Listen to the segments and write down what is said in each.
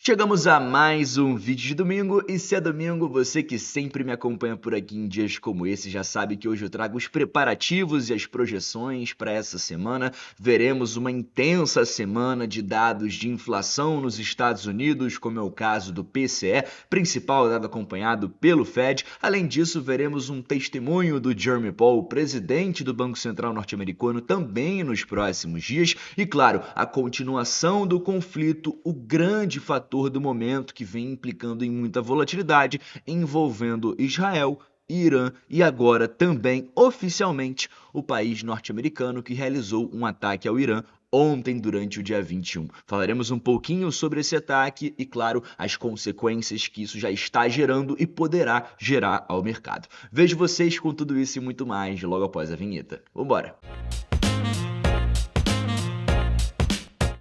Chegamos a mais um vídeo de domingo e se é domingo, você que sempre me acompanha por aqui em dias como esse já sabe que hoje eu trago os preparativos e as projeções para essa semana. Veremos uma intensa semana de dados de inflação nos Estados Unidos, como é o caso do PCE, principal dado acompanhado pelo Fed. Além disso, veremos um testemunho do Jerome Powell, presidente do Banco Central norte-americano, também nos próximos dias. E claro, a continuação do conflito, o grande fator do momento que vem implicando em muita volatilidade, envolvendo Israel, Irã e agora também oficialmente o país norte-americano que realizou um ataque ao Irã ontem durante o dia 21. Falaremos um pouquinho sobre esse ataque e, claro, as consequências que isso já está gerando e poderá gerar ao mercado. Vejo vocês com tudo isso e muito mais logo após a vinheta. Vambora!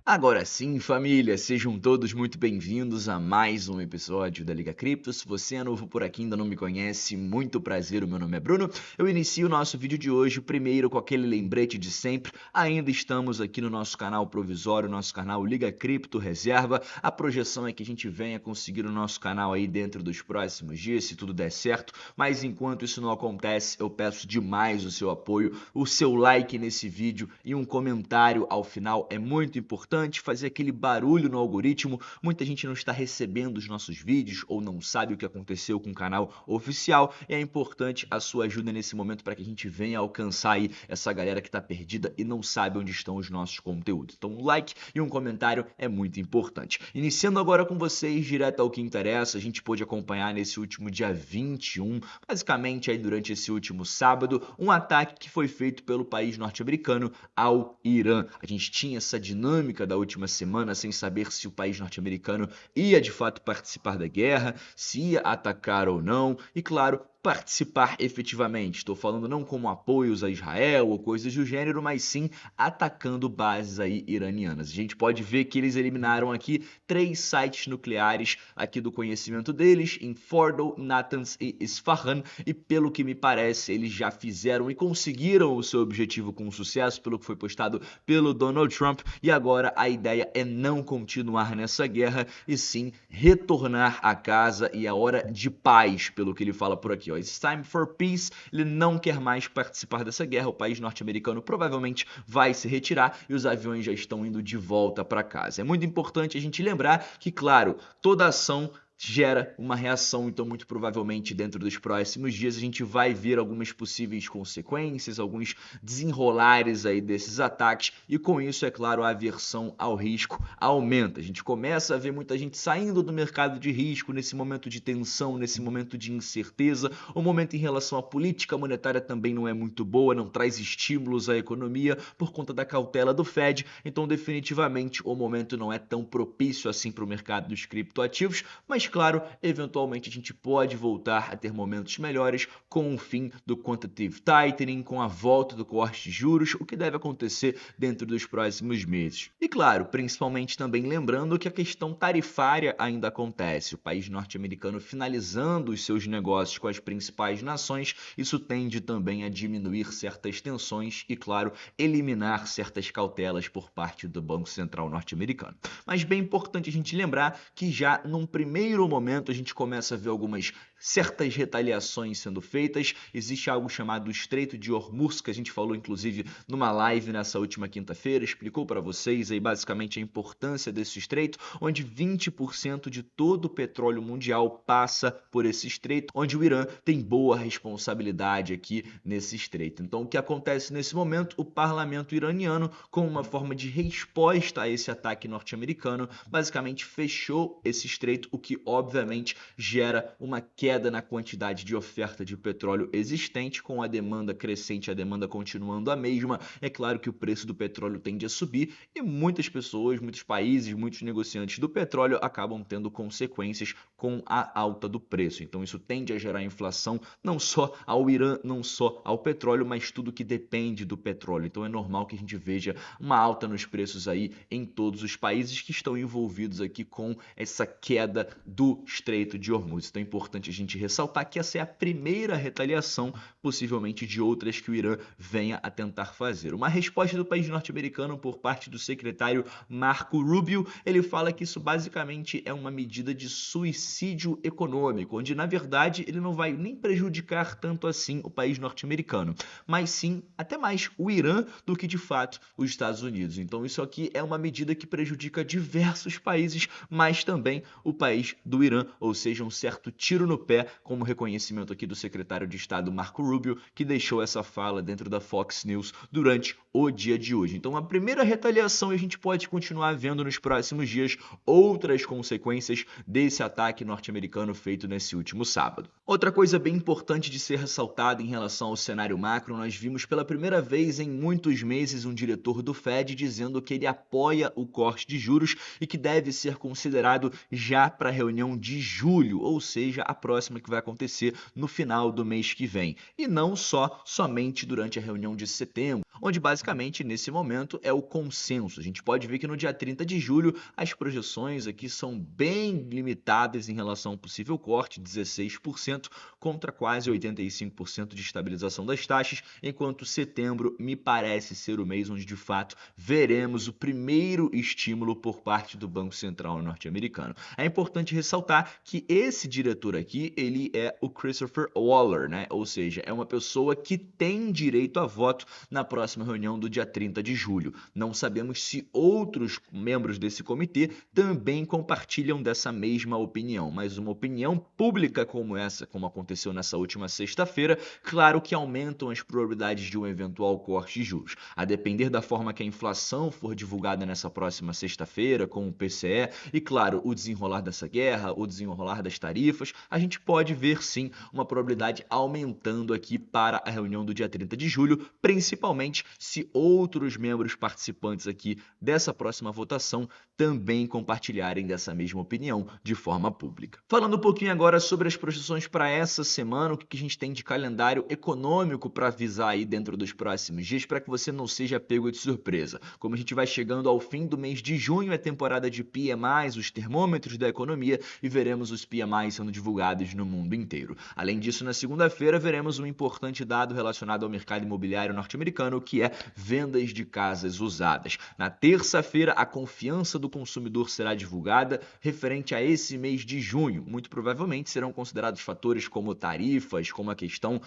Agora sim, família, sejam todos muito bem-vindos a mais um episódio da Liga Cripto. Se você é novo por aqui e ainda não me conhece, muito prazer, o meu nome é Bruno. Eu inicio o nosso vídeo de hoje, primeiro com aquele lembrete de sempre. Ainda estamos aqui no nosso canal provisório, nosso canal Liga Cripto Reserva. A projeção é que a gente venha conseguir o nosso canal aí dentro dos próximos dias, se tudo der certo. Mas enquanto isso não acontece, eu peço demais o seu apoio, o seu like nesse vídeo e um comentário ao final é muito importante. Fazer aquele barulho no algoritmo. Muita gente não está recebendo os nossos vídeos ou não sabe o que aconteceu com o canal oficial e é importante a sua ajuda nesse momento para que a gente venha alcançar aí essa galera que está perdida e não sabe onde estão os nossos conteúdos. Então um like e um comentário é muito importante. Iniciando agora com vocês, direto ao que interessa, a gente pôde acompanhar nesse último dia 21, basicamente aí durante esse último sábado, um ataque que foi feito pelo país norte-americano ao Irã. A gente tinha essa dinâmica da última semana sem saber se o país norte-americano ia de fato participar da guerra, se ia atacar ou não, e claro, participar efetivamente. Estou falando não como apoios a Israel ou coisas do gênero, mas sim atacando bases aí iranianas. A gente pode ver que eles eliminaram aqui 3 sites nucleares aqui do conhecimento deles, em Fordow, Natanz e Isfahan, e pelo que me parece, eles já fizeram e conseguiram o seu objetivo com sucesso, pelo que foi postado pelo Donald Trump, e agora a ideia é não continuar nessa guerra, e sim retornar a casa e a hora de paz, pelo que ele fala por aqui. It's time for peace. Ele não quer mais participar dessa guerra. O país norte-americano provavelmente vai se retirar e os aviões já estão indo de volta para casa. É muito importante a gente lembrar que, claro, toda ação gera uma reação, então muito provavelmente dentro dos próximos dias a gente vai ver algumas possíveis consequências, alguns desenrolares aí desses ataques e com isso, é claro, a aversão ao risco aumenta. A gente começa a ver muita gente saindo do mercado de risco nesse momento de tensão, nesse momento de incerteza. O momento em relação à política monetária também não é muito boa, não traz estímulos à economia por conta da cautela do Fed, então definitivamente o momento não é tão propício assim para o mercado dos criptoativos, mas claro, eventualmente a gente pode voltar a ter momentos melhores com o fim do quantitative tightening, com a volta do corte de juros, o que deve acontecer dentro dos próximos meses. E claro, principalmente também lembrando que a questão tarifária ainda acontece. O país norte-americano finalizando os seus negócios com as principais nações, isso tende também a diminuir certas tensões e, claro, eliminar certas cautelas por parte do Banco Central norte-americano. Mas bem importante a gente lembrar que já num primeiro momento a gente começa a ver algumas certas retaliações sendo feitas. Existe algo chamado Estreito de Hormuz, que a gente falou inclusive numa live nessa última quinta-feira, explicou para vocês aí basicamente a importância desse estreito, onde 20% de todo o petróleo mundial passa por esse estreito, onde o Irã tem boa responsabilidade aqui nesse estreito. Então o que acontece nesse momento? O parlamento iraniano, como uma forma de resposta a esse ataque norte-americano, basicamente fechou esse estreito, o que obviamente gera uma queda na quantidade de oferta de petróleo existente, com a demanda crescente, a demanda continuando a mesma. É claro que o preço do petróleo tende a subir e muitas pessoas, muitos países, muitos negociantes do petróleo acabam tendo consequências com a alta do preço. Então isso tende a gerar inflação não só ao Irã, não só ao petróleo, mas tudo que depende do petróleo. Então é normal que a gente veja uma alta nos preços aí em todos os países que estão envolvidos aqui com essa queda do Estreito de Hormuz. Então é importante a gente ressaltar que essa é a primeira retaliação, possivelmente de outras que o Irã venha a tentar fazer. Uma resposta do país norte-americano por parte do secretário Marco Rubio, ele fala que isso basicamente é uma medida de suicídio econômico, onde na verdade ele não vai nem prejudicar tanto assim o país norte-americano, mas sim até mais o Irã do que de fato os Estados Unidos. Então isso aqui é uma medida que prejudica diversos países, mas também o país do Irã, ou seja, um certo tiro no pé, como reconhecimento aqui do secretário de Estado Marco Rubio, que deixou essa fala dentro da Fox News durante o dia de hoje. Então a primeira retaliação, e a gente pode continuar vendo nos próximos dias outras consequências desse ataque norte-americano feito nesse último sábado. Outra coisa bem importante de ser ressaltada em relação ao cenário macro, nós vimos pela primeira vez em muitos meses um diretor do Fed dizendo que ele apoia o corte de juros e que deve ser considerado já para a reunião de julho, ou seja, a próxima que vai acontecer no final do mês que vem, e não somente durante a reunião de setembro, onde basicamente nesse momento é o consenso. A gente pode ver que no dia 30 de julho as projeções aqui são bem limitadas em relação ao possível corte, 16% contra quase 85% de estabilização das taxas, enquanto setembro me parece ser o mês onde de fato veremos o primeiro estímulo por parte do Banco Central norte-americano. É importante ressaltar que esse diretor aqui, ele é o Christopher Waller, né? Ou seja, é uma pessoa que tem direito a voto na próxima reunião do dia 30 de julho. Não sabemos se outros membros desse comitê também compartilham dessa mesma opinião, mas uma opinião pública como essa, como aconteceu nessa última sexta-feira, claro que aumentam as probabilidades de um eventual corte de juros. A depender da forma que a inflação for divulgada nessa próxima sexta-feira, com o PCE, e claro, o desenrolar dessa guerra, o desenrolar das tarifas, a gente pode ver sim uma probabilidade aumentando aqui para a reunião do dia 30 de julho, principalmente se outros membros participantes aqui dessa próxima votação também compartilharem dessa mesma opinião de forma pública. Falando um pouquinho agora sobre as projeções para essa semana, o que a gente tem de calendário econômico para avisar aí dentro dos próximos dias, para que você não seja pego de surpresa. Como a gente vai chegando ao fim do mês de junho, é temporada de PMIs, os termômetros da economia, e veremos os PMIs sendo divulgados no mundo inteiro. Além disso, na segunda-feira, veremos um importante dado relacionado ao mercado imobiliário norte-americano, que é vendas de casas usadas. Na terça-feira, a confiança do consumidor será divulgada referente a esse mês de junho. Muito provavelmente serão considerados fatores como tarifas, como a questão,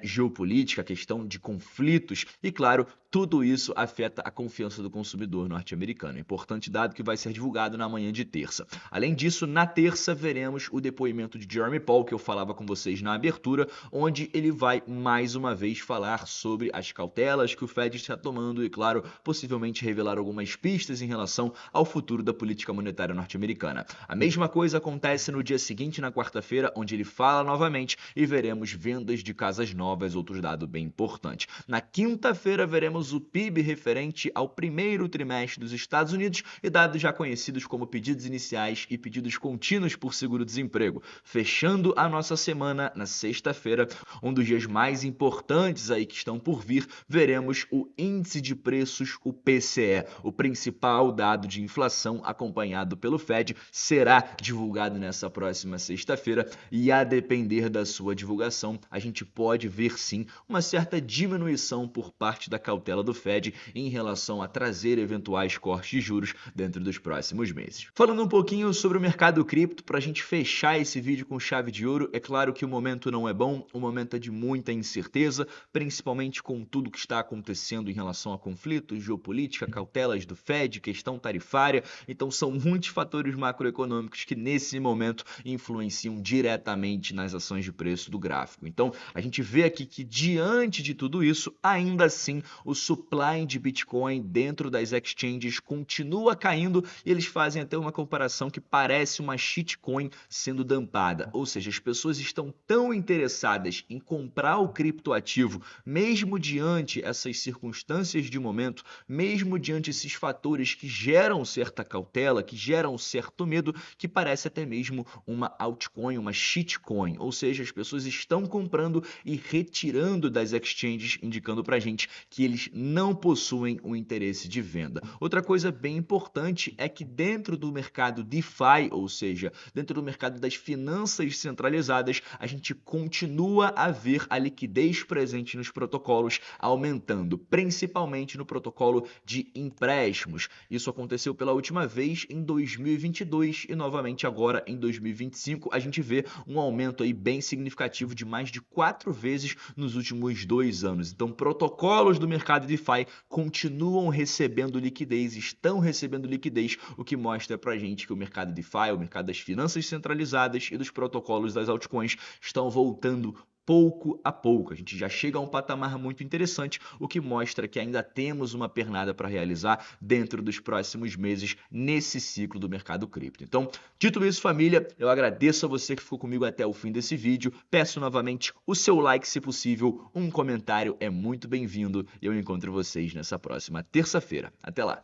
geopolítica, a questão de conflitos e, claro, tudo isso afeta a confiança do consumidor norte-americano. Importante dado que vai ser divulgado na manhã de terça. Além disso, na terça veremos o depoimento de Jeremy Powell, que eu falava com vocês na abertura, onde ele vai mais uma vez falar sobre as cautelas que o Fed está tomando e, claro, possivelmente revelar algumas pistas em relação ao futuro da política monetária norte-americana. A mesma coisa acontece no dia seguinte, na quarta-feira, onde ele fala novamente e veremos vendas de casas novas, outro dado bem importante. Na quinta-feira veremos o PIB referente ao primeiro trimestre dos Estados Unidos e dados já conhecidos como pedidos iniciais e pedidos contínuos por seguro-desemprego. Fechando a nossa semana na sexta-feira, um dos dias mais importantes aí que estão por vir, veremos o índice de preços, o PCE, o principal dado de inflação acompanhado pelo Fed, será divulgado nessa próxima sexta-feira e a depender da sua divulgação, a gente pode ver sim uma certa diminuição por parte da cautela do Fed em relação a trazer eventuais cortes de juros dentro dos próximos meses. Falando um pouquinho sobre o mercado cripto, para a gente fechar esse vídeo com chave de ouro, é claro que o momento não é bom, o momento é de muita incerteza, principalmente com tudo que está acontecendo em relação a conflitos, geopolítica, cautelas do Fed, questão tarifária, então são muitos fatores macroeconômicos que nesse momento influenciam diretamente nas ações de preço do gráfico. Então a gente vê aqui que diante de tudo isso, ainda assim o supply de Bitcoin dentro das exchanges continua caindo e eles fazem até uma comparação que parece uma shitcoin sendo dumpada, ou seja, as pessoas estão tão interessadas em comprar o criptoativo, mesmo diante essas circunstâncias de momento, mesmo diante esses fatores que geram certa cautela, que geram certo medo, que parece até mesmo uma altcoin, uma shitcoin, ou seja, as pessoas estão comprando e retirando das exchanges, indicando pra gente que eles não possuem um interesse de venda. Outra coisa bem importante é que dentro do mercado DeFi, ou seja, seja, dentro do mercado das finanças centralizadas, a gente continua a ver a liquidez presente nos protocolos aumentando, principalmente no protocolo de empréstimos. Isso aconteceu pela última vez em 2022 e novamente agora em 2025 a gente vê um aumento aí bem significativo de mais de 4 vezes nos últimos 2 anos. Então, protocolos do mercado DeFi continuam recebendo liquidez, estão recebendo liquidez, o que mostra pra gente que o mercado DeFi, o mercado das finanças centralizadas e dos protocolos das altcoins estão voltando pouco a pouco. A gente já chega a um patamar muito interessante, o que mostra que ainda temos uma pernada para realizar dentro dos próximos meses nesse ciclo do mercado cripto. Então, dito isso, família, eu agradeço a você que ficou comigo até o fim desse vídeo. Peço novamente o seu like, se possível, um comentário é muito bem-vindo e eu encontro vocês nessa próxima terça-feira. Até lá!